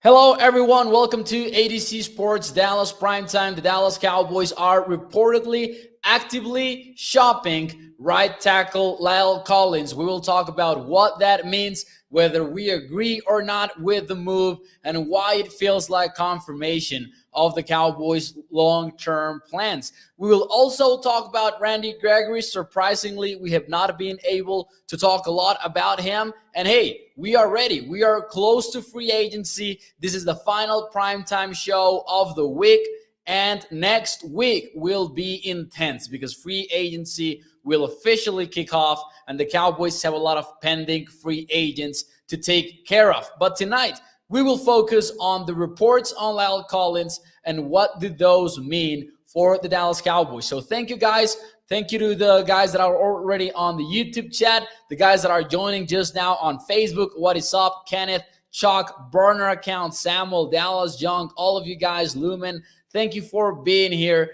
Hello, everyone. Welcome to ADC Sports Dallas Primetime. The Dallas Cowboys are reportedly actively shopping right tackle Lyle Collins. We will talk about what that means, whether we agree or not with the move, and why it feels like confirmation of the Cowboys' long-term plans. We will also talk about Randy Gregory. Surprisingly, we have not been able to talk a lot about him. And hey, we are ready. We are close to free agency. This is the final primetime show of the week. And next week will be intense because free agency will officially kick off and the Cowboys have a lot of pending free agents to take care of. But tonight, we will focus on the reports on Lyle Collins and what do those mean for the Dallas Cowboys. So thank you guys. Thank you to the guys that are already on the YouTube chat, the guys that are joining just now on Facebook. What is up? Kenneth, Chuck, Burner Account, Samuel, Dallas, Young, all of you guys, Lumen. Thank you for being here.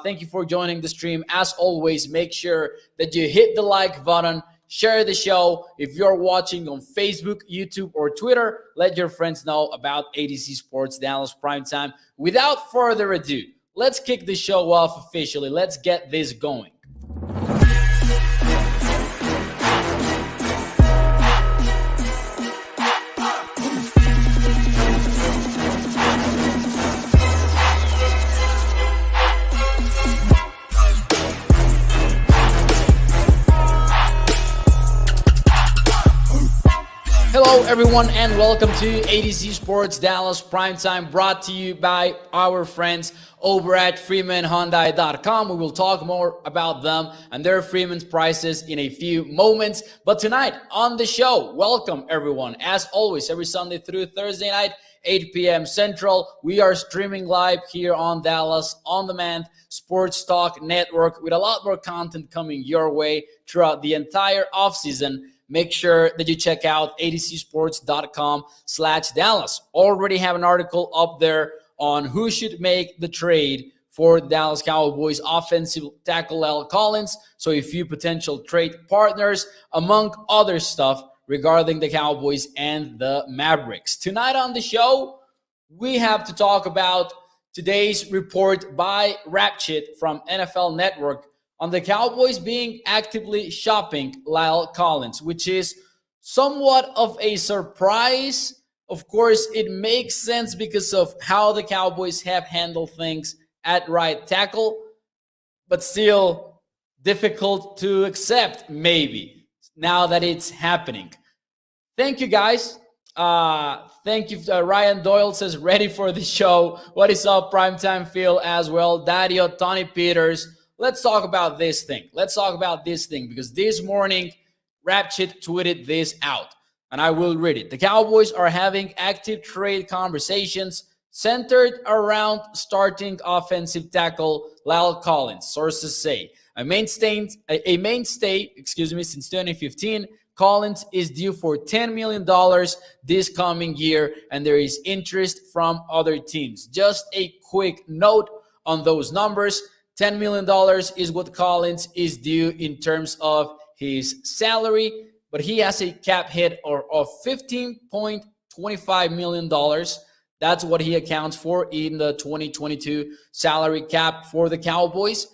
Thank you for joining the stream. As always, make sure that you hit the like button, share the show. If you're watching on Facebook, YouTube, or Twitter, let your friends know about ADC Sports Dallas Primetime. Without further ado, let's kick the show off officially. Let's get this going. Hello, everyone, and welcome to ADC Sports Dallas Primetime, brought to you by our friends over at FreemanHyundai.com. We will talk more about them and their Freeman's prices in a few moments. But tonight on the show, welcome, everyone. As always, every Sunday through Thursday night, 8 p.m. Central, we are streaming live here on Dallas On Demand Sports Talk Network with a lot more content coming your way throughout the entire offseason. Make sure that you check out adcsports.com/Dallas. Already have an article up there on who should make the trade for the Dallas Cowboys offensive tackle Lyle Collins. So a few potential trade partners, among other stuff regarding the Cowboys and the Mavericks. Tonight on the show, we have to talk about today's report by Rapchit from NFL Network on the Cowboys being actively shopping Lyle Collins, which is somewhat of a surprise. Of course, it makes sense because of how the Cowboys have handled things at right tackle, but still difficult to accept, maybe, now that it's happening. Thank you, guys. Thank you. Ryan Doyle says, ready for the show. What is up, Primetime Phil as well? Dario, Tony Peters. Let's talk about this thing. Because this morning, Rapchit tweeted this out, and I will read it. The Cowboys are having active trade conversations centered around starting offensive tackle Lyle Collins. Sources say a mainstay, since 2015. Collins is due for $10 million this coming year, and there is interest from other teams. Just a quick note on those numbers. $10 million is what Collins is due in terms of his salary, but he has a cap hit of $15.25 million. That's what he accounts for in the 2022 salary cap for the Cowboys.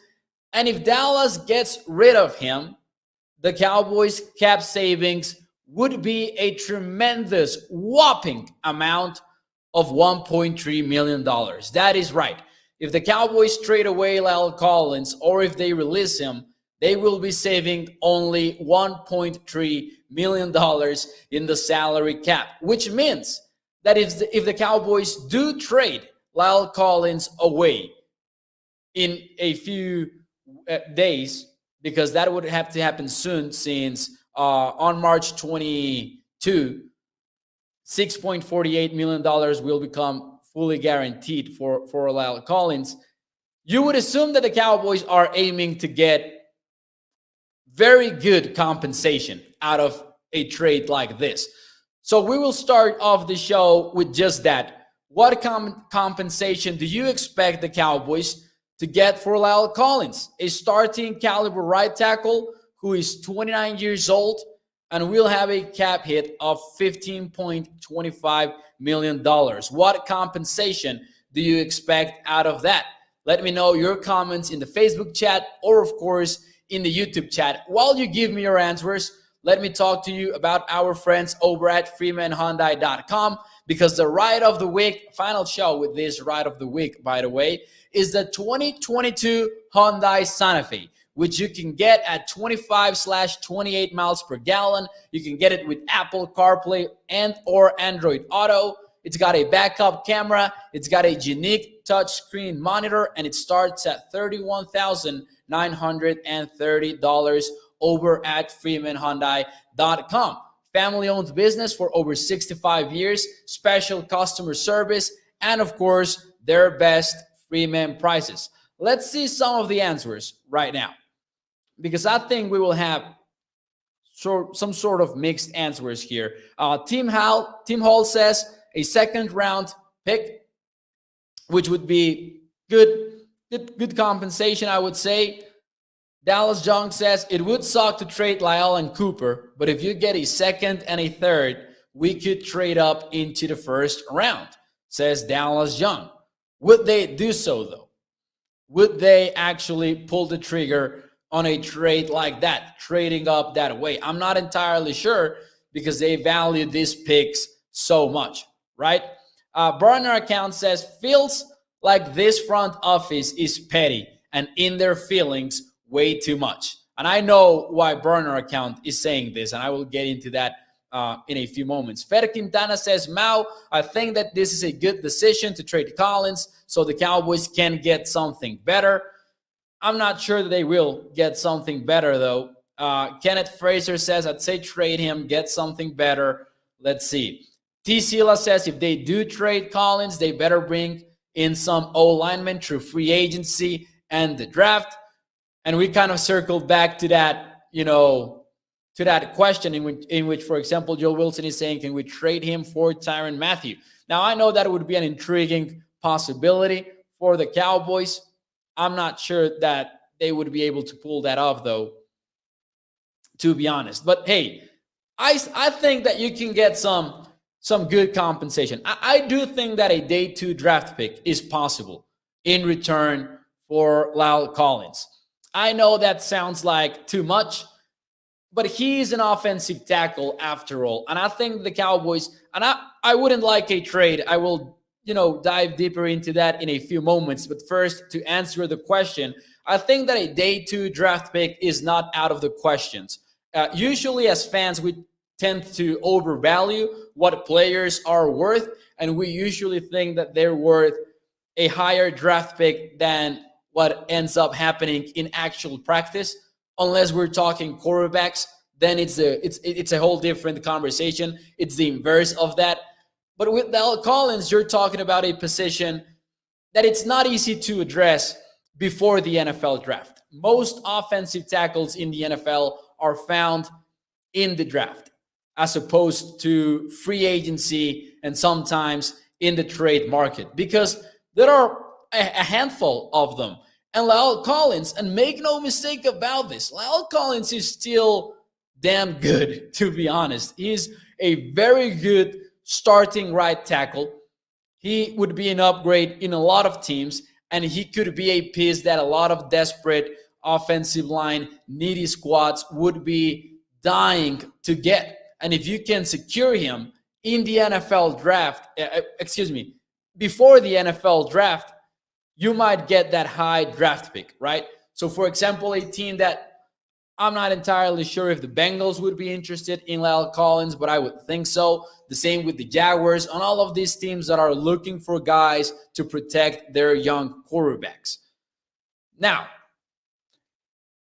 And if Dallas gets rid of him, the Cowboys' cap savings would be a tremendous, whopping amount of $1.3 million. That is right. If the Cowboys trade away Lyle Collins or if they release him, they will be saving only $1.3 million in the salary cap, which means that if the Cowboys do trade Lyle Collins away in a few days, because that would have to happen soon since on March 22, $6.48 million will become fully guaranteed for Lyle Collins. You would assume that the Cowboys are aiming to get very good compensation out of a trade like this. So we will start off the show with just that. What compensation do you expect the Cowboys to get for Lyle Collins? A starting caliber right tackle who is 29 years old and we'll have a cap hit of $15.25 million. What compensation do you expect out of that? Let me know your comments in the Facebook chat or, of course, in the YouTube chat. While you give me your answers, let me talk to you about our friends over at freemanhyundai.com, because the ride of the week, final show with this ride of the week, by the way, is the 2022 Hyundai Santa Fe, which you can get at 25/28 miles per gallon. You can get it with Apple CarPlay and or Android Auto. It's got a backup camera. It's got a unique touchscreen monitor, and it starts at $31,930 over at freemanhyundai.com. Family-owned business for over 65 years, special customer service, and of course, their best Freeman prices. Let's see some of the answers right now, because I think we will have some sort of mixed answers here. Tim Hall says a second round pick, which would be good compensation, I would say. Dallas Young says it would suck to trade Lyle and Cooper, but if you get a second and a third, we could trade up into the first round, says Dallas Young. Would they do so, though? Would they actually pull the trigger on a trade like that, trading up that way? I'm not entirely sure, because they value these picks so much, right? Burner account says, feels like this front office is petty and in their feelings way too much. And I know why Burner account is saying this, and I will get into that in a few moments. Fer Quintana says, Mau, I think that this is a good decision to trade Collins so the Cowboys can get something better. I'm not sure that they will get something better, though. Kenneth Fraser says, I'd say trade him, get something better. Let's see. T. Sila says, if they do trade Collins, they better bring in some O-linemen through free agency and the draft. And we kind of circled back to that, to that question in which, for example, Joe Wilson is saying, can we trade him for Tyrann Mathieu? Now, I know that would be an intriguing possibility for the Cowboys. I'm not sure that they would be able to pull that off, though, to be honest. But hey, I think that you can get some good compensation. I do think that a day 2 draft pick is possible in return for La'el Collins. I know that sounds like too much, but he's an offensive tackle after all. And I think the Cowboys, and I wouldn't like a trade. I will, dive deeper into that in a few moments. But first, to answer the question, I think that a day 2 draft pick is not out of the questions. Usually as fans, we tend to overvalue what players are worth, and we usually think that they're worth a higher draft pick than what ends up happening in actual practice. Unless we're talking quarterbacks, then it's a whole different conversation. It's the inverse of that. But with La'el Collins, you're talking about a position that it's not easy to address before the NFL draft. Most offensive tackles in the NFL are found in the draft, as opposed to free agency and sometimes in the trade market, because there are a handful of them. And La'el Collins, and make no mistake about this, La'el Collins is still damn good, to be honest. He's a very good starting right tackle. He would be an upgrade in a lot of teams, and he could be a piece that a lot of desperate offensive line needy squads would be dying to get. And if you can secure him in the NFL draft, before the NFL draft, you might get that high draft pick, right? So, for example, a team that I'm not entirely sure if the Bengals would be interested in La'el Collins, but I would think so. The same with the Jaguars and all of these teams that are looking for guys to protect their young quarterbacks. Now,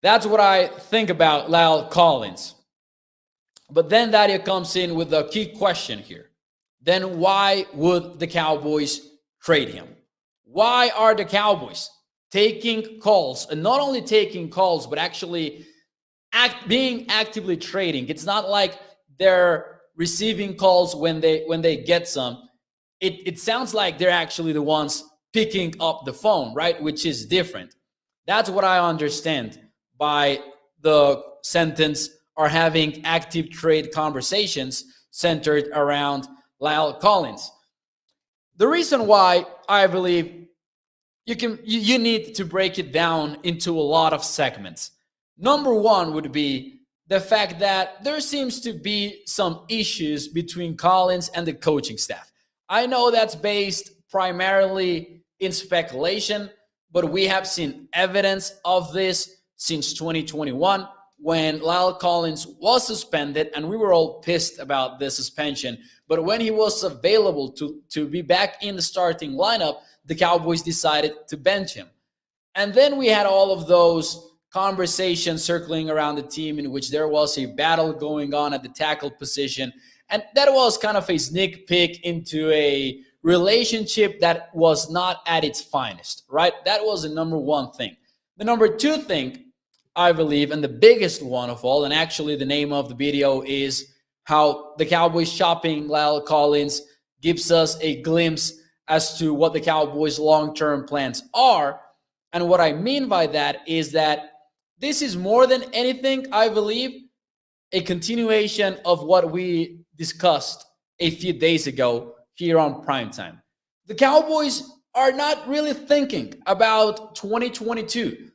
that's what I think about La'el Collins. But then Dario comes in with the key question here. Then why would the Cowboys trade him? Why are the Cowboys taking calls, and not only taking calls, but actually being actively trading? It's not like they're receiving calls when they get some. It sounds like they're actually the ones picking up the phone, right? Which is different. That's what I understand by the sentence, are having active trade conversations centered around Lyle Collins. The reason why I believe you need to break it down into a lot of segments. Number one would be the fact that there seems to be some issues between Collins and the coaching staff. I know that's based primarily in speculation, but we have seen evidence of this since 2021 when Lyle Collins was suspended, and we were all pissed about the suspension. But when he was available to be back in the starting lineup, the Cowboys decided to bench him. And then we had all of those conversations circling around the team in which there was a battle going on at the tackle position. And that was kind of a sneak peek into a relationship that was not at its finest, right? That was the number one thing. The number two thing, I believe, and the biggest one of all, and actually the name of the video is how the Cowboys shopping Lyle Collins gives us a glimpse as to what the Cowboys' long-term plans are. And what I mean by that is that this is more than anything, I believe, a continuation of what we discussed a few days ago here on Primetime. The Cowboys are not really thinking about 2022.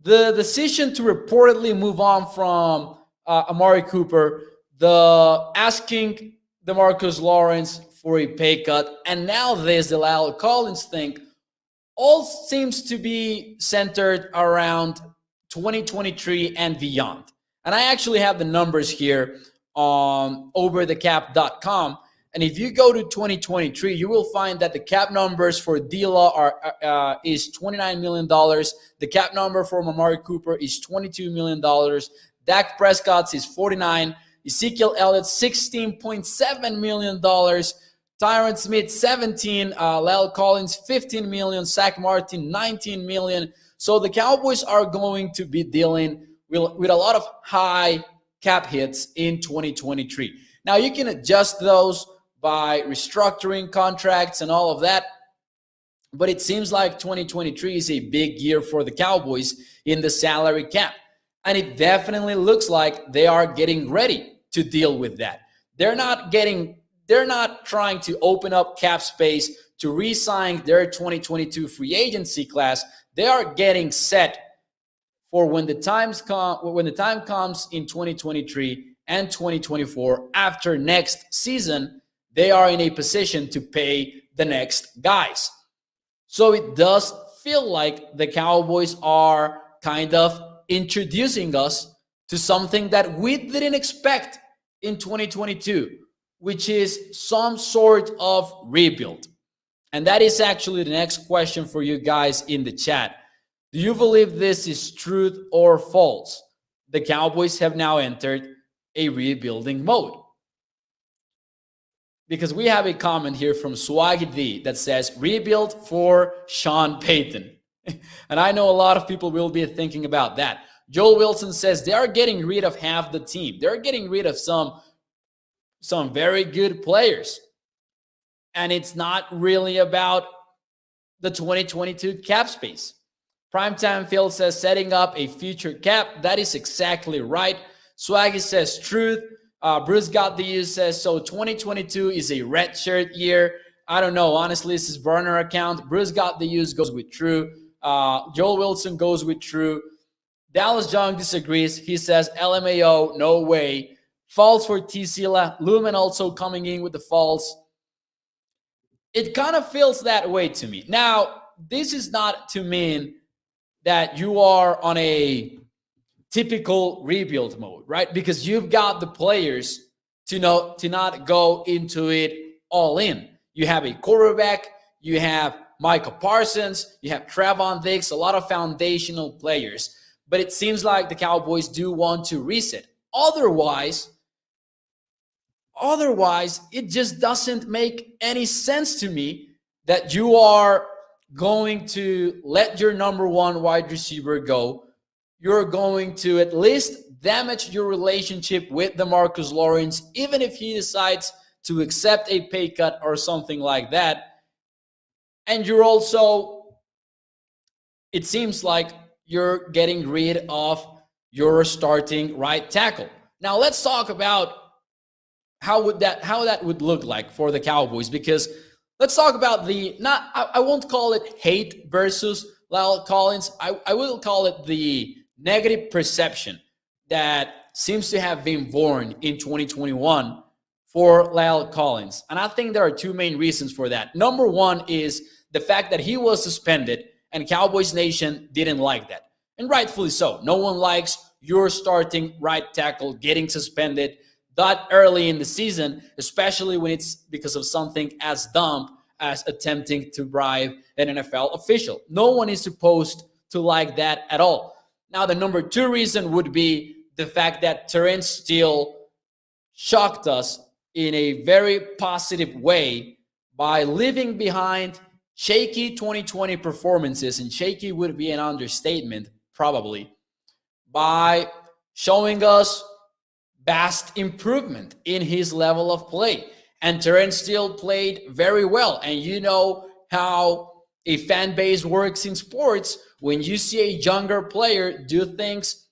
The decision to reportedly move on from Amari Cooper, the asking DeMarcus Lawrence for a pay cut, and now there's the Lyle Collins thing, all seems to be centered around 2023 and beyond. And I actually have the numbers here on overthecap.com. And if you go to 2023, you will find that the cap numbers for D-Law is $29 million. The cap number for Amari Cooper is $22 million. Dak Prescott's is $49. Ezekiel Elliott, $16.7 million. Tyron Smith, $17. Lyle Collins, $15 million. Zach Martin, $19 million. So the Cowboys are going to be dealing with a lot of high cap hits in 2023. Now, you can adjust those by restructuring contracts and all of that, but it seems like 2023 is a big year for the Cowboys in the salary cap. And it definitely looks like they are getting ready to deal with that. They're not trying to open up cap space to re-sign their 2022 free agency class. They are getting set for when the time comes in 2023 and 2024 after next season, they are in a position to pay the next guys. So it does feel like the Cowboys are kind of introducing us to something that we didn't expect in 2022, which is some sort of rebuild. And that is actually the next question for you guys in the chat. Do you believe this is truth or false? The Cowboys have now entered a rebuilding mode. Because we have a comment here from Swaggy D that says, rebuild for Sean Payton. And I know a lot of people will be thinking about that. Joel Wilson says they are getting rid of half the team. They're getting rid of some very good players. And it's not really about the 2022 cap space. Primetime Phil says setting up a future cap. That is exactly right. Swaggy says truth. Bruce Got the Use says, so 2022 is a red shirt year. I don't know. Honestly, this is burner account. Bruce Got the Use goes with true. Joel Wilson goes with true. Dallas Young disagrees. He says, LMAO, no way. False for T-Sila. Lumen also coming in with the false. It kind of feels that way to me. Now, this is not to mean that you are on a typical rebuild mode, right? Because you've got the players to not go into it all in. You have a quarterback, you have Michael Parsons, you have Trevon Diggs, a lot of foundational players. But it seems like the Cowboys do want to reset. Otherwise, it just doesn't make any sense to me that you are going to let your number one wide receiver go. You're going to at least damage your relationship with DeMarcus Lawrence, even if he decides to accept a pay cut or something like that. And you're also, it seems like you're getting rid of your starting right tackle. Now let's talk about how that would look like for the Cowboys, because let's talk about the not I won't call it hate versus La'el Collins. I will call it the negative perception that seems to have been born in 2021 for La'el Collins. And I think there are two main reasons for that. Number one is the fact that he was suspended, and Cowboys Nation didn't like that. And rightfully so. No one likes your starting right tackle getting suspended that early in the season, especially when it's because of something as dumb as attempting to bribe an NFL official. No one is supposed to like that at all. Now, the number two reason would be the fact that Terrence Steele shocked us in a very positive way by leaving behind shaky 2020 performances, and shaky would be an understatement, probably, by showing us vast improvement in his level of play. And Terrence Steele played very well. And you know how a fan base works in sports. When you see a younger player do things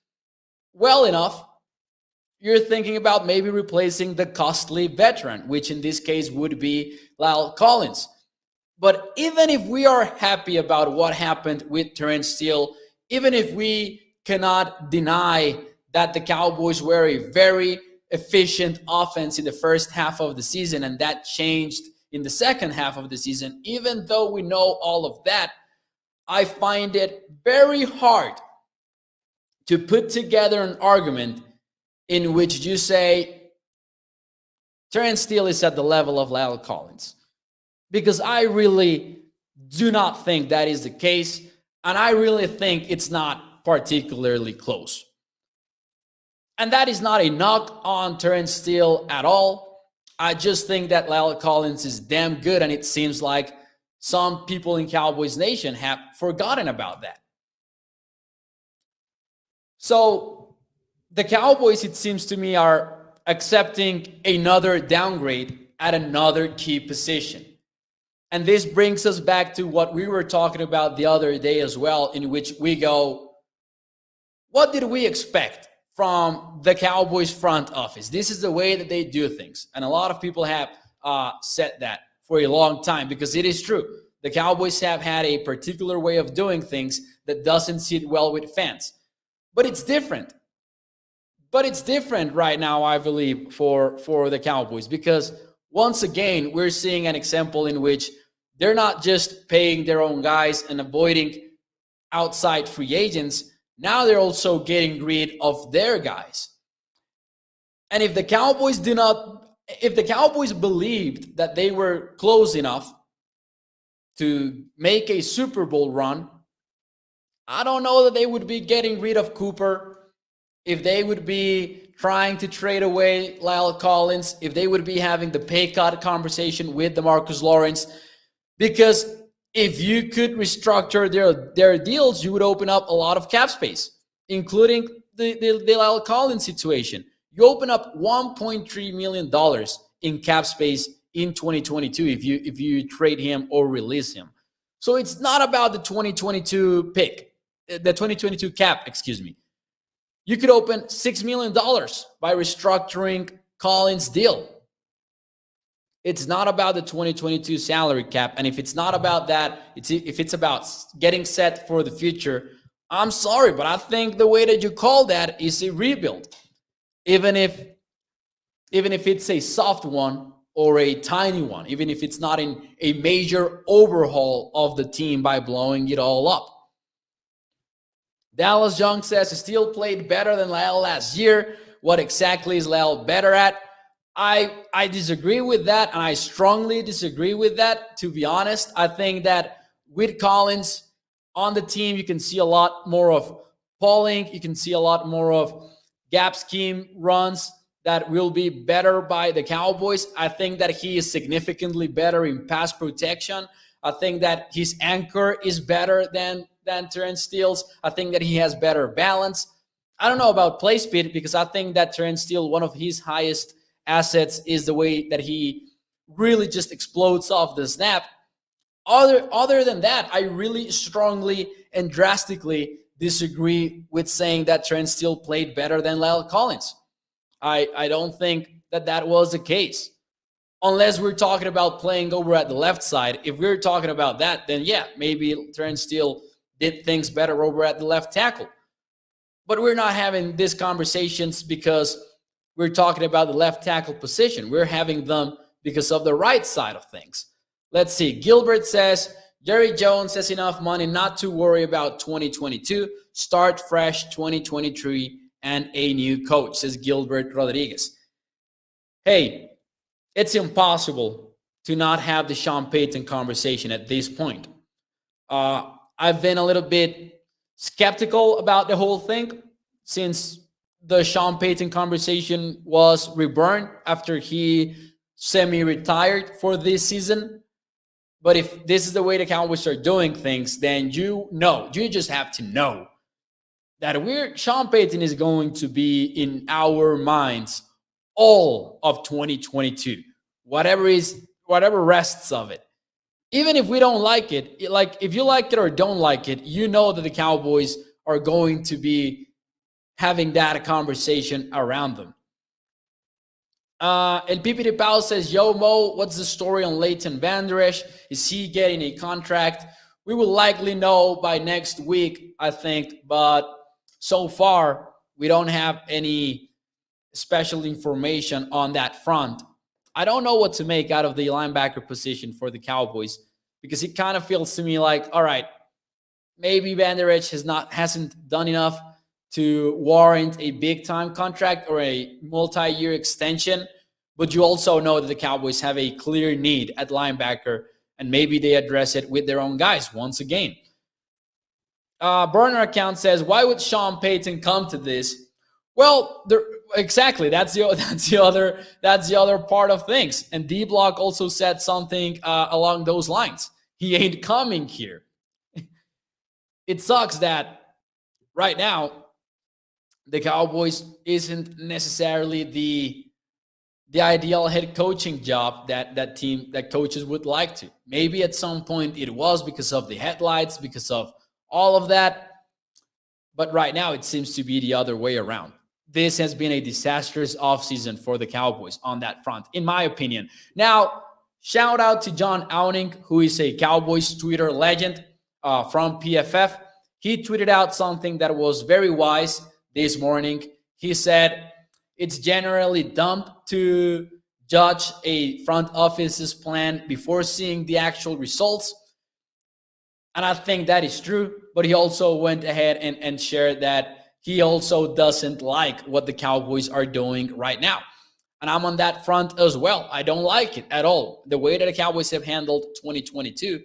well enough, you're thinking about maybe replacing the costly veteran, which in this case would be La'el Collins. But even if we are happy about what happened with Terrence Steele, even if we cannot deny that the Cowboys were a very efficient offense in the first half of the season, and that changed in the second half of the season, even though we know all of that, I find it very hard to put together an argument in which you say Terrence Steele is at the level of La'el Collins. Because I really do not think that is the case, and I really think it's not particularly close. And that is not a knock on Terrence Steele at all. I just think that La'el Collins is damn good, and it seems like some people in Cowboys Nation have forgotten about that. So the Cowboys, it seems to me, are accepting another downgrade at another key position. And this brings us back to what we were talking about the other day as well, in which we go, what did we expect from the Cowboys front office? This is the way that they do things. And a lot of people have said that for a long time, because it is true. The Cowboys have had a particular way of doing things that doesn't sit well with fans. But it's different. But it's different right now, I believe, for the Cowboys, because once again, we're seeing an example in which they're not just paying their own guys and avoiding outside free agents. Now they're also getting rid of their guys. And if the Cowboys believed that they were close enough to make a Super Bowl run, I don't know that they would be getting rid of Cooper, if they would be trying to trade away La'el Collins, if they would be having the pay cut conversation with DeMarcus Lawrence. Because if you could restructure their deals, you would open up a lot of cap space, including the La'el Collins situation. You open up $1.3 million in cap space in 2022 if you trade him or release him. So it's not about the 2022 cap, excuse me. You could open $6 million by restructuring Collins' deal. It's not about the 2022 salary cap. And if it's not about that, if it's about getting set for the future, I'm sorry, but I think the way that you call that is a rebuild. Even if it's a soft one or a tiny one, even if it's not in a major overhaul of the team by blowing it all up. Dallas Young says Steele played better than La'el last year. What exactly is La'el better at? I disagree with that, and I strongly disagree with that, to be honest. I think that with Collins on the team, you can see a lot more of pulling. You can see a lot more of gap scheme runs that will be better by the Cowboys. I think that he is significantly better in pass protection. I think that his anchor is better than Terrence Steele's. I think that he has better balance. I don't know about play speed, because I think that Terrence Steele, one of his highest assets is the way that he really just explodes off the snap. Other than that, I really strongly and drastically disagree with saying that Terrence Steele played better than La'el Collins. I don't think that that was the case. Unless we're talking about playing over at the left side. If we're talking about that, then yeah, maybe Terrence Steele did things better over at the left tackle. But we're not having these conversations because we're talking about the left tackle position. We're having them because of the right side of things. Let's see. Gilbert says, Jerry Jones has enough money not to worry about 2022. Start fresh 2023 and a new coach, says Gilbert Rodriguez. Hey, it's impossible to not have the Sean Payton conversation at this point. I've been a little bit skeptical about the whole thing since the Sean Payton conversation was reburned after he semi-retired for this season. But if this is the way the Cowboys are doing things, then you just have to know that Sean Payton is going to be in our minds all of 2022, whatever rests of it. Even if we don't like it, like if you like it or don't like it, you know that the Cowboys are going to be having that conversation around them. El Pipiti Pau says, Yo, Mo, what's the story on Leighton Vander Esch? Is he getting a contract? We will likely know by next week, I think. But so far, we don't have any special information on that front. I don't know what to make out of the linebacker position for the Cowboys because it kind of feels to me like, all right, maybe Vander Esch hasn't done enough to warrant a big-time contract or a multi-year extension, but you also know that the Cowboys have a clear need at linebacker, and maybe they address it with their own guys once again. Burner account says, why would Sean Payton come to this? Well, exactly. That's the other part of things. And D Block also said something along those lines. He ain't coming here. It sucks that right now the Cowboys isn't necessarily the ideal head coaching job that coaches would like to. Maybe at some point it was because of the headlights, because of all of that. But right now it seems to be the other way around. This has been a disastrous offseason for the Cowboys on that front, in my opinion. Now, shout out to John Owning, who is a Cowboys Twitter legend from PFF. He tweeted out something that was very wise this morning. He said, it's generally dumb to judge a front office's plan before seeing the actual results. And I think that is true. But he also went ahead and shared that he also doesn't like what the Cowboys are doing right now. And I'm on that front as well. I don't like it at all, the way that the Cowboys have handled 2022.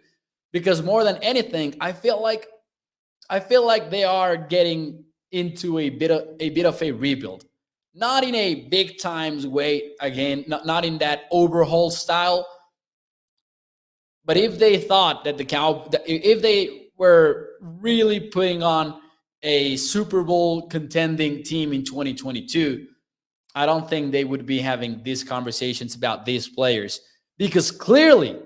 Because more than anything, I feel like they are getting into a bit of a rebuild. Not in a big times way, again, not in that overhaul style. But if they thought that if they were really putting on a Super Bowl contending team in 2022, I don't think they would be having these conversations about these players, because clearly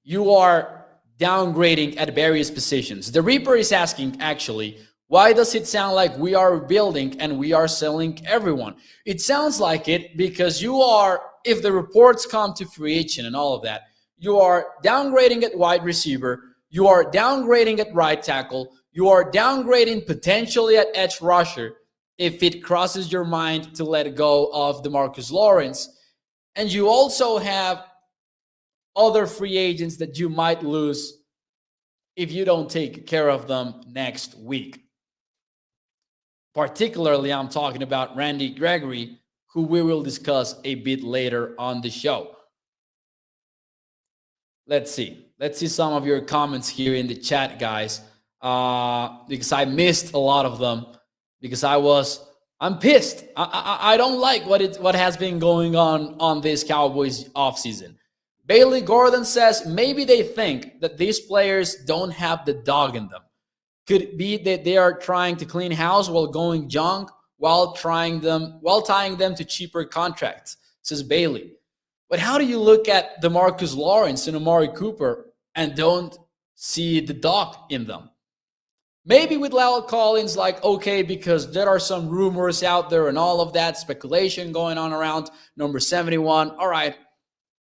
you are downgrading at various positions. The Reaper is asking, actually, why does it sound like we are building and we are selling everyone? It sounds like it because you are, if the reports come to free agent and all of that, you are downgrading at wide receiver, you are downgrading at right tackle, you are downgrading potentially at edge rusher if it crosses your mind to let go of DeMarcus Lawrence. And you also have other free agents that you might lose if you don't take care of them next week. Particularly, I'm talking about Randy Gregory, who we will discuss a bit later on the show. Let's see some of your comments here in the chat, guys, because I missed a lot of them because I'm pissed. I don't like what has been going on this Cowboys offseason. Bailey Gordon says maybe they think that these players don't have the dog in them. Could it be that they are trying to clean house while going young, while tying them to cheaper contracts, says Bailey. But how do you look at DeMarcus Lawrence and Amari Cooper and don't see the dog in them? Maybe with Lyle Collins, like, okay, because there are some rumors out there and all of that speculation going on around number 71. All right,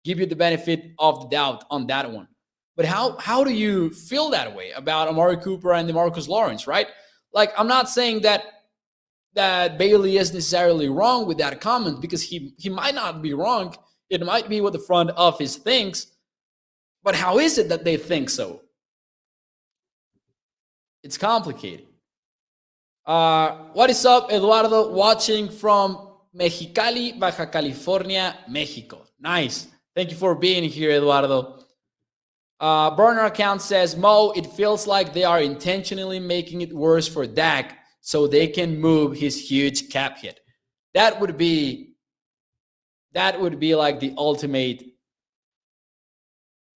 give you the benefit of the doubt on that one. But how do you feel that way about Amari Cooper and DeMarcus Lawrence, right? Like, I'm not saying that Bailey is necessarily wrong with that comment, because he might not be wrong. It might be what the front office thinks. But how is it that they think so? It's complicated. What is up, Eduardo? Watching from Mexicali, Baja California, Mexico. Nice. Thank you for being here, Eduardo. Burner account says, Mo, it feels like they are intentionally making it worse for Dak so they can move his huge cap hit. That would be like the ultimate.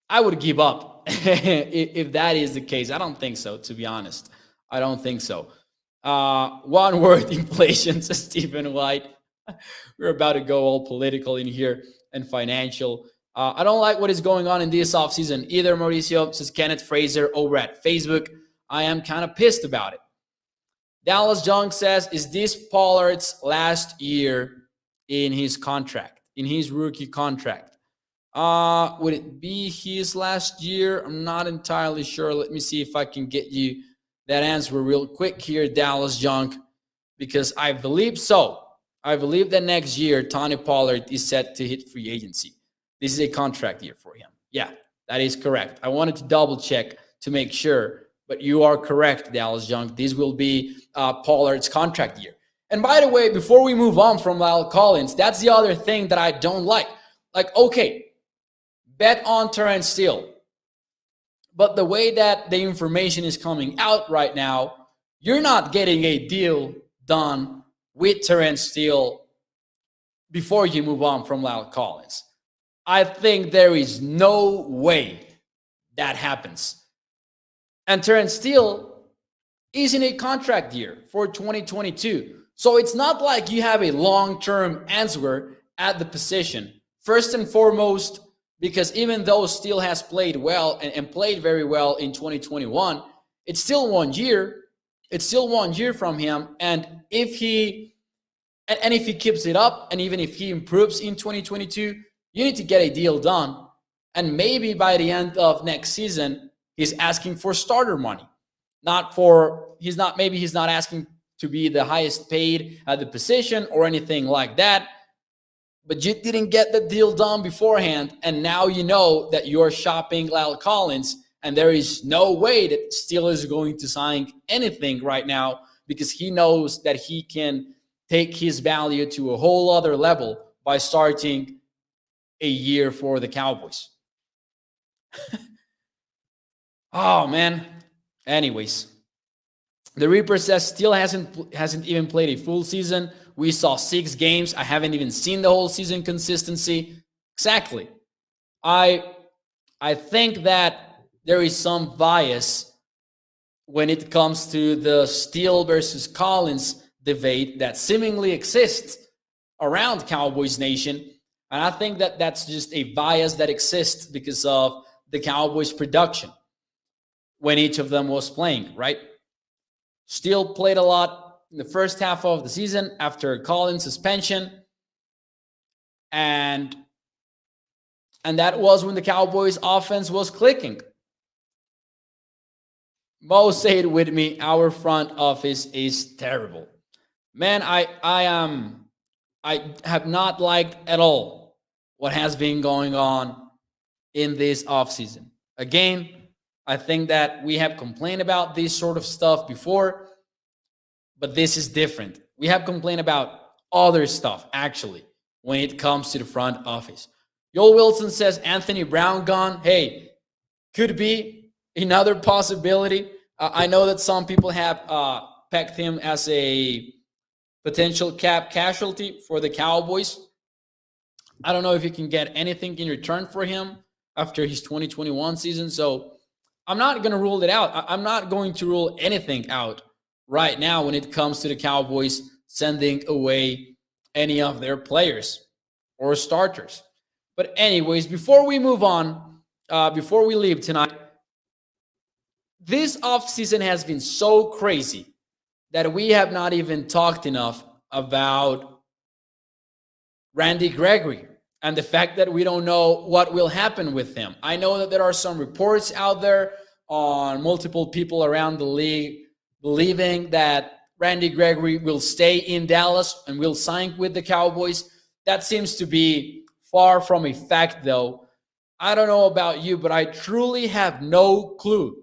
I would give up if that is the case. I don't think so, to be honest. I don't think so. One word, inflation, says Stephen White. We're about to go all political in here and financial. I don't like what is going on in this offseason either, Mauricio, says Kenneth Fraser over at Facebook. I am kind of pissed about it. Dallas Young says, is this Pollard's last year in his contract, in his rookie contract? Would it be his last year? I'm not entirely sure. Let me see if I can get you that answer real quick here, Dallas Young, because I believe so. I believe that next year, Tony Pollard is set to hit free agency. This is a contract year for him. Yeah, that is correct. I wanted to double check to make sure, but you are correct, Dallas Young. This will be Pollard's contract year. And by the way, before we move on from Lyle Collins, that's the other thing that I don't like. Like, okay, bet on Terrence Steele. But the way that the information is coming out right now, you're not getting a deal done with Terrence Steele before you move on from Lyle Collins. I think there is no way that happens. And Terrence Steele is in a contract year for 2022. So it's not like you have a long-term answer at the position. First and foremost, because even though Steele has played well and played very well in 2021, it's still 1 year. It's still 1 year from him. And if he keeps it up, and even if he improves in 2022, you need to get a deal done. And maybe by the end of next season, he's asking for starter money. He's not asking to be the highest paid at the position or anything like that. But you didn't get the deal done beforehand, and now you know that you're shopping Lyle Collins, and there is no way that Steele is going to sign anything right now, because he knows that he can take his value to a whole other level by starting a year for the Cowboys. Oh, man. Anyways, the Reaper says Steele hasn't even played a full season. We saw 6 games. I haven't even seen the whole season consistency. Exactly. I think that there is some bias when it comes to the Steele versus Collins debate that seemingly exists around Cowboys Nation. And I think that that's just a bias that exists because of the Cowboys production when each of them was playing, right? Steele played a lot in the first half of the season after Collins' suspension. And that was when the Cowboys offense was clicking. Mo, say it with me, our front office is terrible. Man, I have not liked at all what has been going on in this offseason. Again, I think that we have complained about this sort of stuff before, but this is different. We have complained about other stuff, actually, when it comes to the front office. Joel Wilson says Anthony Brown gone. Hey, could be another possibility. I know that some people have pegged him as a potential cap casualty for the Cowboys. I don't know if you can get anything in return for him after his 2021 season. So I'm not going to rule it out. I'm not going to rule anything out right now when it comes to the Cowboys sending away any of their players or starters. But anyways, before we move on, before we leave tonight, This offseason has been so crazy that we have not even talked enough about Randy Gregory and the fact that we don't know what will happen with him. I know that there are some reports out there on multiple people around the league believing that Randy Gregory will stay in Dallas and will sign with the Cowboys. That seems to be far from a fact, though. I don't know about you, but I truly have no clue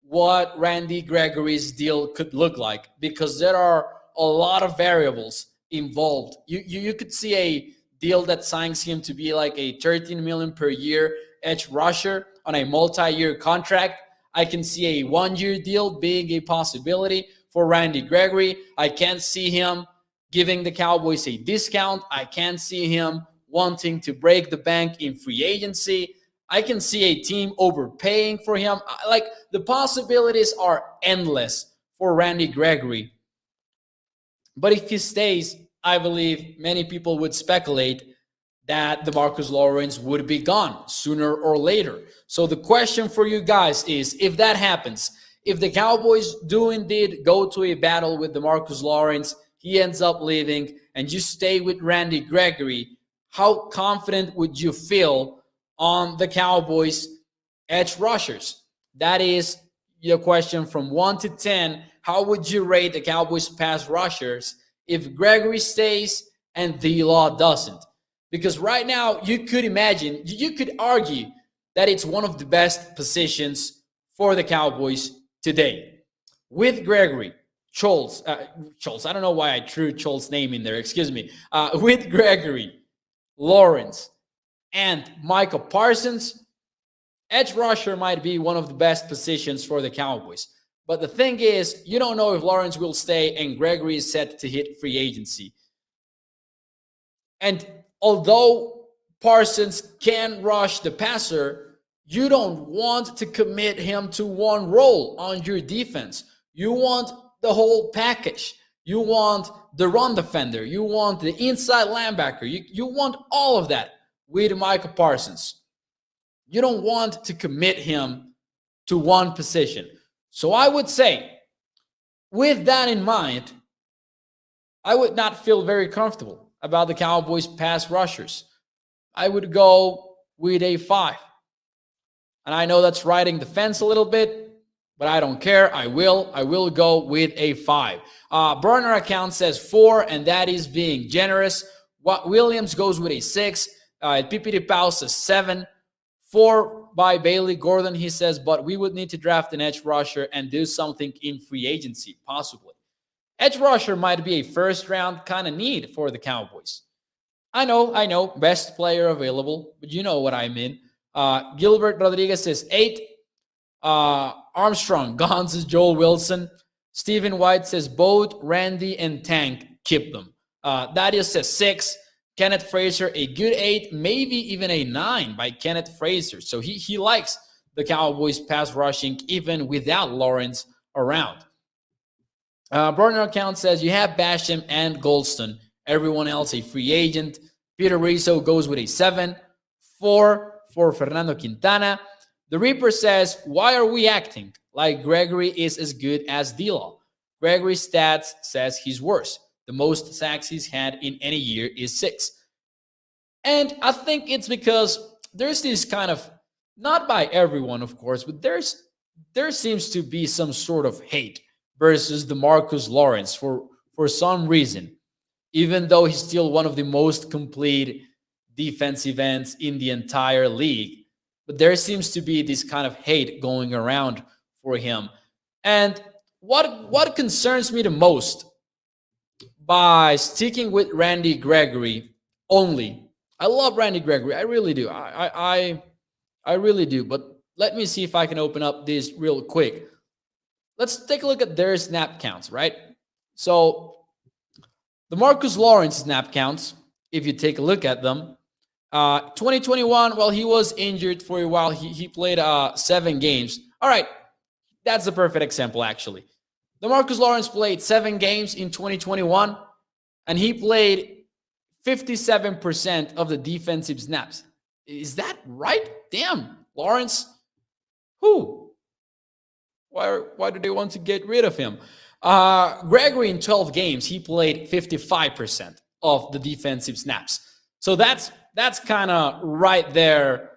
what Randy Gregory's deal could look like because there are a lot of variables involved. You could see a deal that signs him to be like a 13 million per year edge rusher on a multi-year contract. I can see a 1-year deal being a possibility for Randy Gregory. I can't see him giving the Cowboys a discount. I can't see him wanting to break the bank in free agency. I can see a team overpaying for him. Like, the possibilities are endless for Randy Gregory. But if he stays, I believe many people would speculate that DeMarcus Lawrence would be gone sooner or later. So the question for you guys is, if that happens, if the Cowboys do indeed go to a battle with DeMarcus Lawrence, he ends up leaving, and you stay with Randy Gregory, how confident would you feel on the Cowboys edge rushers? That is your question from 1 to 10. How would you rate the Cowboys pass rushers if Gregory stays and D-Law doesn't? Because right now, you could imagine, you could argue that it's one of the best positions for the Cowboys today. With Gregory, Schultz, I don't know why I threw Schultz's name in there, excuse me. With Gregory, Lawrence, and Micah Parsons, edge rusher might be one of the best positions for the Cowboys. But the thing is, you don't know if Lawrence will stay and Gregory is set to hit free agency. And although Parsons can rush the passer, you don't want to commit him to one role on your defense. You want the whole package. You want the run defender. You want the inside linebacker. You want all of that with Micah Parsons. You don't want to commit him to one position. So I would say, with that in mind, I would not feel very comfortable about the Cowboys pass rushers. I would go with a 5. And I know that's riding the fence a little bit, but I don't care. I will go with a 5. Burner account says 4, and that is being generous. Williams goes with a 6. Pipiri Pau says 7. 4 by Bailey Gordon, he says, but we would need to draft an edge rusher and do something in free agency, possibly. Edge rusher might be a first-round kind of need for the Cowboys. I know, best player available, but you know what I mean. Gilbert Rodriguez says 8. Armstrong, Gone says Joel Wilson. Stephen White says both Randy and Tank, keep them. Darius says 6. Kenneth Frazier, a good 8, maybe even a 9 by Kenneth Frazier. So he likes the Cowboys pass rushing even without Lawrence around. Burner account says you have Basham and Golston. Everyone else a free agent. Peter Rizzo goes with a 7. 4 for Fernando Quintana. The Reaper says, why are we acting like Gregory is as good as D-Law? Gregory's stats says he's worse. The most sacks he's had in any year is 6. And I think it's because there's this kind of, not by everyone, of course, but there seems to be some sort of hate versus DeMarcus Lawrence for some reason, even though he's still one of the most complete defensive ends in the entire league. But there seems to be this kind of hate going around for him. And what concerns me the most by sticking with Randy Gregory only. I love Randy Gregory. I really do. I really do. But let me see if I can open up this real quick. Let's take a look at their snap counts, right? So the Marcus Lawrence snap counts, if you take a look at them, 2021, well, he was injured for a while. He played 7 games. All right. That's the perfect example, actually. DeMarcus Lawrence played 7 games in 2021, and he played 57% of the defensive snaps. Is that right? Damn, Lawrence. Who? Why do they want to get rid of him? Gregory in 12 games, he played 55% of the defensive snaps. So that's kind of right there,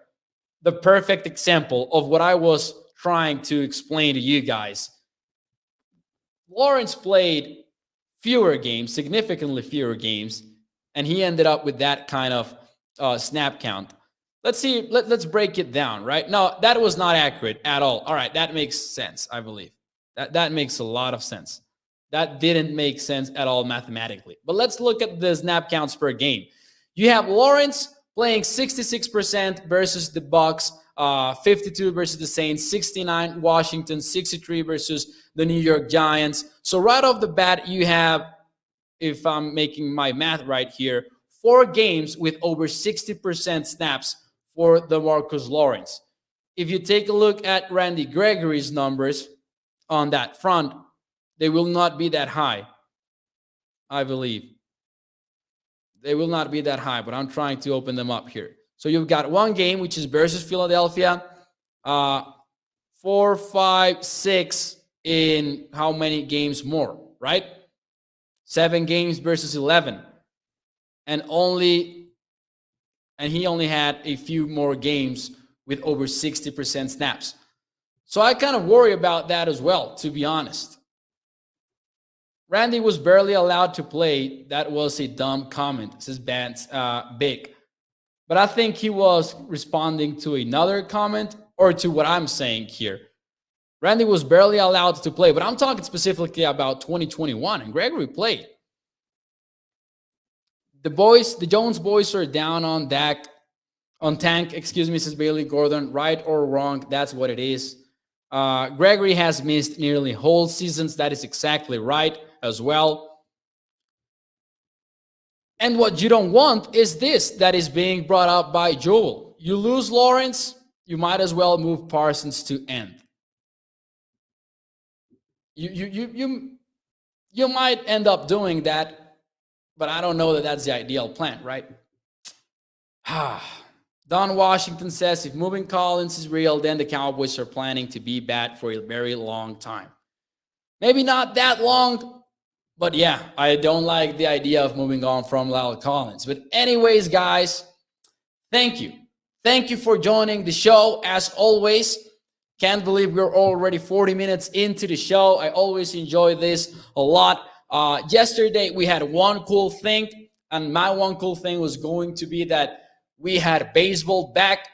the perfect example of what I was trying to explain to you guys. Lawrence played fewer games, significantly fewer games, and he ended up with that kind of snap count. Let's see. Let's break it down, right? No, that was not accurate at all. All right, that makes sense, I believe. That makes a lot of sense. That didn't make sense at all mathematically. But let's look at the snap counts per game. You have Lawrence playing 66% versus the Bucs, 52 versus the Saints, 69 Washington, 63 versus the New York Giants. So right off the bat, you have, if I'm making my math right here, 4 games with over 60% snaps for the Marcus Lawrence. If you take a look at Randy Gregory's numbers on that front, they will not be that high, I believe. They will not be that high, but I'm trying to open them up here. So you've got 1 game, which is versus Philadelphia, 4, 5, 6 in how many games more, right? 7 games versus 11. And he only had a few more games with over 60% snaps. So I kind of worry about that as well, to be honest. Randy was barely allowed to play. That was a dumb comment, says Big. But I think he was responding to another comment or to what I'm saying here. Randy was barely allowed to play, but I'm talking specifically about 2021, and Gregory played. The Jones boys are down on Tank, says Bailey Gordon. Right or wrong, that's what it is. Gregory has missed nearly whole seasons. That is exactly right as well. And what you don't want is this that is being brought up by Joel. You lose Lawrence, you might as well move Parsons to end. You might end up doing that, but I don't know that that's the ideal plan, right? Don Washington says, if moving Collins is real, then the Cowboys are planning to be bad for a very long time. Maybe not that long, but yeah, I don't like the idea of moving on from Lyle Collins. But anyways, guys, thank you. Thank you for joining the show. As always, can't believe we're already 40 minutes into the show. I always enjoy this a lot. Yesterday, we had one cool thing, and my one cool thing was going to be that we had baseball back.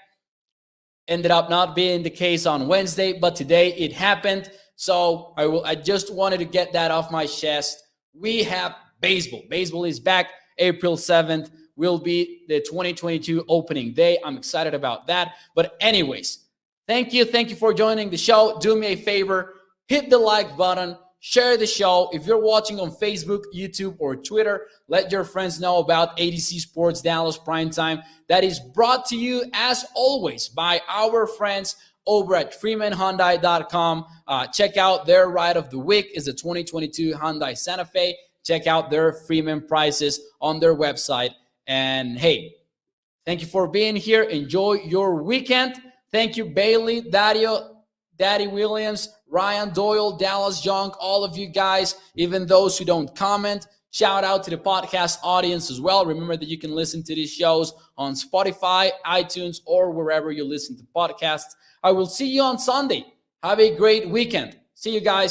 Ended up not being the case on Wednesday, but today it happened. So I just wanted to get that off my chest. We have baseball. Baseball is back. April 7th will be the 2022 opening day. I'm excited about that. But anyways, thank you. Thank you for joining the show. Do me a favor. Hit the like button. Share the show. If you're watching on Facebook, YouTube, or Twitter, let your friends know about ADC Sports Dallas Primetime. That is brought to you, as always, by our friends over at freemanhyundai.com. Check out their ride of the week is the 2022 Hyundai Santa Fe. Check out their Freeman prices on their website. And hey, thank you for being here. Enjoy your weekend. Thank you, Bailey, Daddy Williams, Ryan Doyle, Dallas Young, all of you guys, even those who don't comment. Shout out to the podcast audience as well. Remember that you can listen to these shows on Spotify, iTunes, or wherever you listen to podcasts. I will see you on Sunday. Have a great weekend. See you guys.